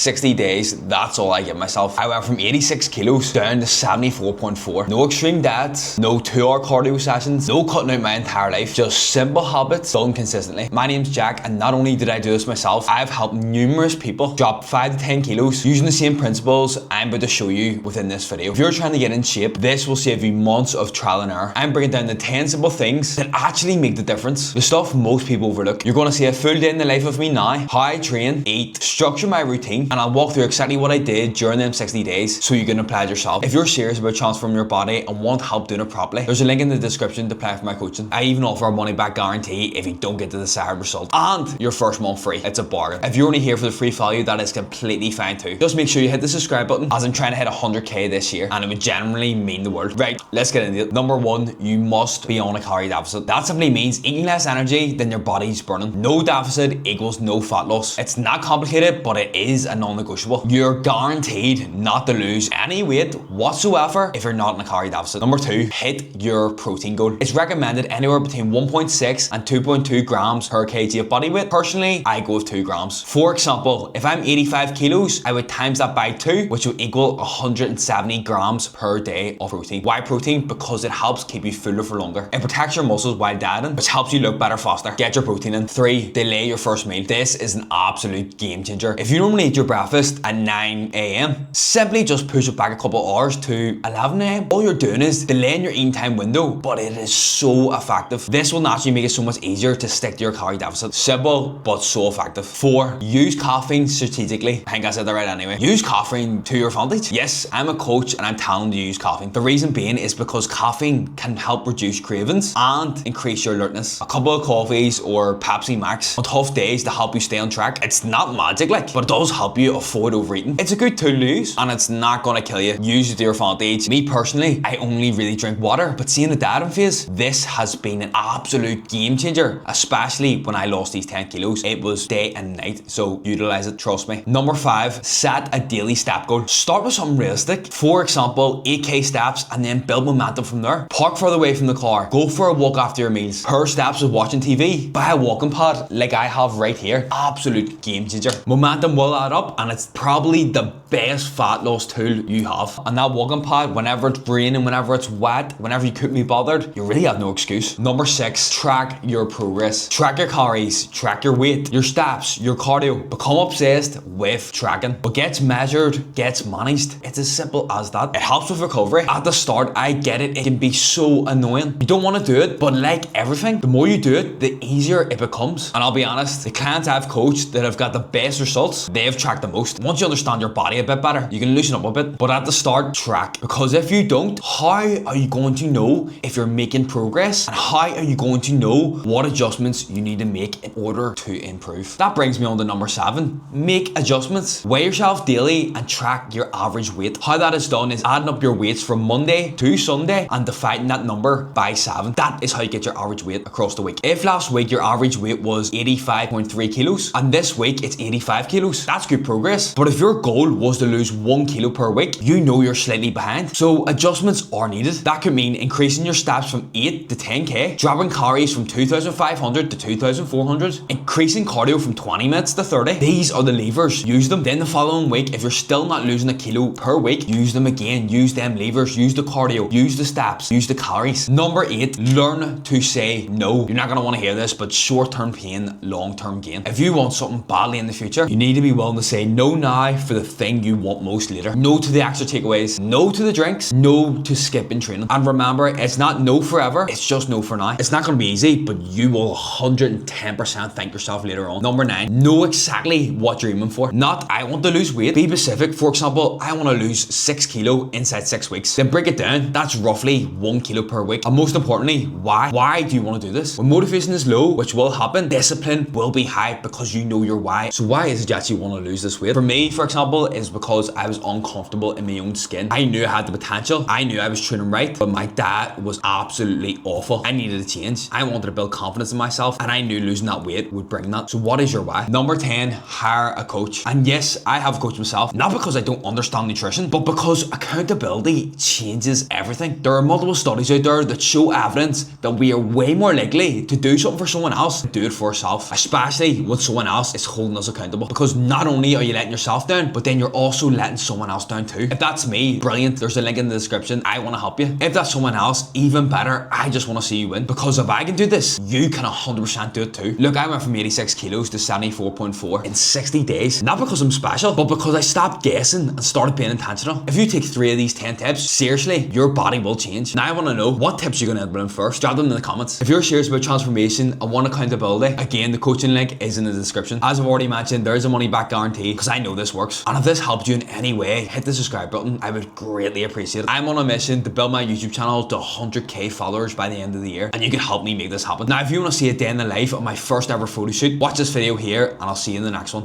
60 days, that's all I give myself. I went from 86 kilos down to 74.4. No extreme diets, no 2-hour cardio sessions, no cutting out my entire life, just simple habits done consistently. My name's Jack, and not only did I do this myself, I've helped numerous people drop 5 to 10 kilos using the same principles I'm about to show you within this video. If you're trying to get in shape, this will save you months of trial and error. I'm breaking down the 10 simple things that actually make the difference. The stuff most people overlook. You're going to see a full day in the life of me now, how I train, eat, structure my routine, and I'll walk through exactly what I did during them 60 days so you can apply it yourself. If you're serious about transforming your body and want help doing it properly, there's a link in the description to apply for my coaching. I even offer a money back guarantee if you don't get the desired result, and your first month free. It's a bargain. If you're only here for the free value, that is completely fine too. Just make sure you hit the subscribe button, as I'm trying to hit 100k this year, and it would genuinely mean the world. Right, let's get into it. Number 1, you must be on a calorie deficit. That simply means eating less energy than your body's burning. No deficit equals no fat loss. It's not complicated, but it is a non-negotiable. You're guaranteed not to lose any weight whatsoever if you're not in a calorie deficit. Number 2, hit your protein goal. It's recommended anywhere between 1.6 and 2.2 grams per kg of body weight. Personally, I go with 2 grams. For example, if I'm 85 kilos, I would times that by 2, which would equal 170 grams per day of protein. Why protein? Because it helps keep you fuller for longer. It protects your muscles while dieting, which helps you look better faster. Get your protein in. 3, delay your first meal. This is an absolute game changer. If you normally eat your breakfast at 9 a.m, simply just push it back a couple hours to 11 a.m. All you're doing is delaying your eating time window, but it is so effective. This will naturally make it so much easier to stick to your calorie deficit. Simple, but so effective. 4, use caffeine strategically. I think I said that right anyway. Use caffeine to your advantage. Yes, I'm a coach and I'm telling you to use caffeine. The reason being is because caffeine can help reduce cravings and increase your alertness. A couple of coffees or Pepsi Max on tough days to help you stay on track. It's not magic like, but it does help you avoid overeating. It's a good tool to use, and it's not gonna kill you. Use it to your advantage. Me personally, I only really drink water, but seeing the dieting phase, this has been an absolute game changer, especially when I lost these 10 kilos. It was day and night, so utilize it, trust me. Number 5, set a daily step goal. Start with something realistic. For example, 8k steps, and then build momentum from there. Park further away from the car. Go for a walk after your meals. Per steps with watching TV. Buy a walking pad like I have right here. Absolute game changer. Momentum will add up, and it's probably the best fat loss tool you have. And that walking pad, whenever it's raining, whenever it's wet, whenever you couldn't be bothered, you really have no excuse. Number 6, track your progress. Track your calories, track your weight, your steps, your cardio. Become obsessed with tracking. What gets measured gets managed. It's as simple as that. It helps with recovery. At the start, I get it. It can be so annoying. You don't want to do it, but like everything, the more you do it, the easier it becomes. And I'll be honest, the clients I've coached that have got the best results, they've tracked the most. Once you understand your body a bit better, you can loosen up a bit. But at the start, track. Because if you don't, how are you going to know if you're making progress? And how are you going to know what adjustments you need to make in order to improve? That brings me on to number 7. Make adjustments. Weigh yourself daily and track your average weight. How that is done is adding up your weights from Monday to Sunday and dividing that number by 7. That is how you get your average weight across the week. If last week your average weight was 85.3 kilos and this week it's 85 kilos, that's good progress. But if your goal was to lose 1 kilo per week, you know you're slightly behind. So adjustments are needed. That could mean increasing your steps from 8 to 10k, dropping calories from 2,500 to 2,400, increasing cardio from 20 minutes to 30. These are the levers. Use them. Then the following week, if you're still not losing a kilo per week, use them again. Use them levers. Use the cardio. Use the steps. Use the calories. Number 8, learn to say no. You're not going to want to hear this, but short-term pain, long-term gain. If you want something badly in the future, you need to be willing to say no now for the thing you want most later. No to the extra takeaways. No to the drinks. No to skipping training. And remember, it's not no forever. It's just no for now. It's not going to be easy, but you will 110% thank yourself later on. Number 9, know exactly what you're aiming for. Not, I want to lose weight. Be specific. For example, I want to lose 6 kilo inside 6 weeks. Then break it down. That's roughly 1 kilo per week. And most importantly, why? Why do you want to do this? When motivation is low, which will happen, discipline will be high because you know your why. So why is it that you want to lose this weight? For me, for example, is because I was uncomfortable in my own skin. I knew I had the potential. I knew I was training right, but my diet was absolutely awful. I needed a change. I wanted to build confidence in myself, and I knew losing that weight would bring that. So what is your why? Number 10, hire a coach. And yes, I have a coach myself, not because I don't understand nutrition, but because accountability changes everything. There are multiple studies out there that show evidence that we are way more likely to do something for someone else than do it for ourselves, especially when someone else is holding us accountable. Because not only only are you letting yourself down, but then you're also letting someone else down too. If that's me, brilliant. There's a link in the description. I want to help you. If that's someone else, even better. I just want to see you win, because if I can do this, you can 100% do it too. Look, I went from 86 kilos to 74.4 in 60 days. Not because I'm special, but because I stopped guessing and started being intentional. If you take 3 of these 10 tips, seriously, your body will change. Now I want to know what tips you're going to implement first. Drop them in the comments. If you're serious about transformation and want accountability, again, the coaching link is in the description. As I've already mentioned, there's a money back guarantee, because I know this works. And if this helped you in any way, hit the subscribe button. I would greatly appreciate it. I'm on a mission to build my YouTube channel to 100k followers by the end of the year, and you can help me make this happen. Now, if you want to see a day in the life of my first ever photo shoot, watch this video here, and I'll see you in the next one.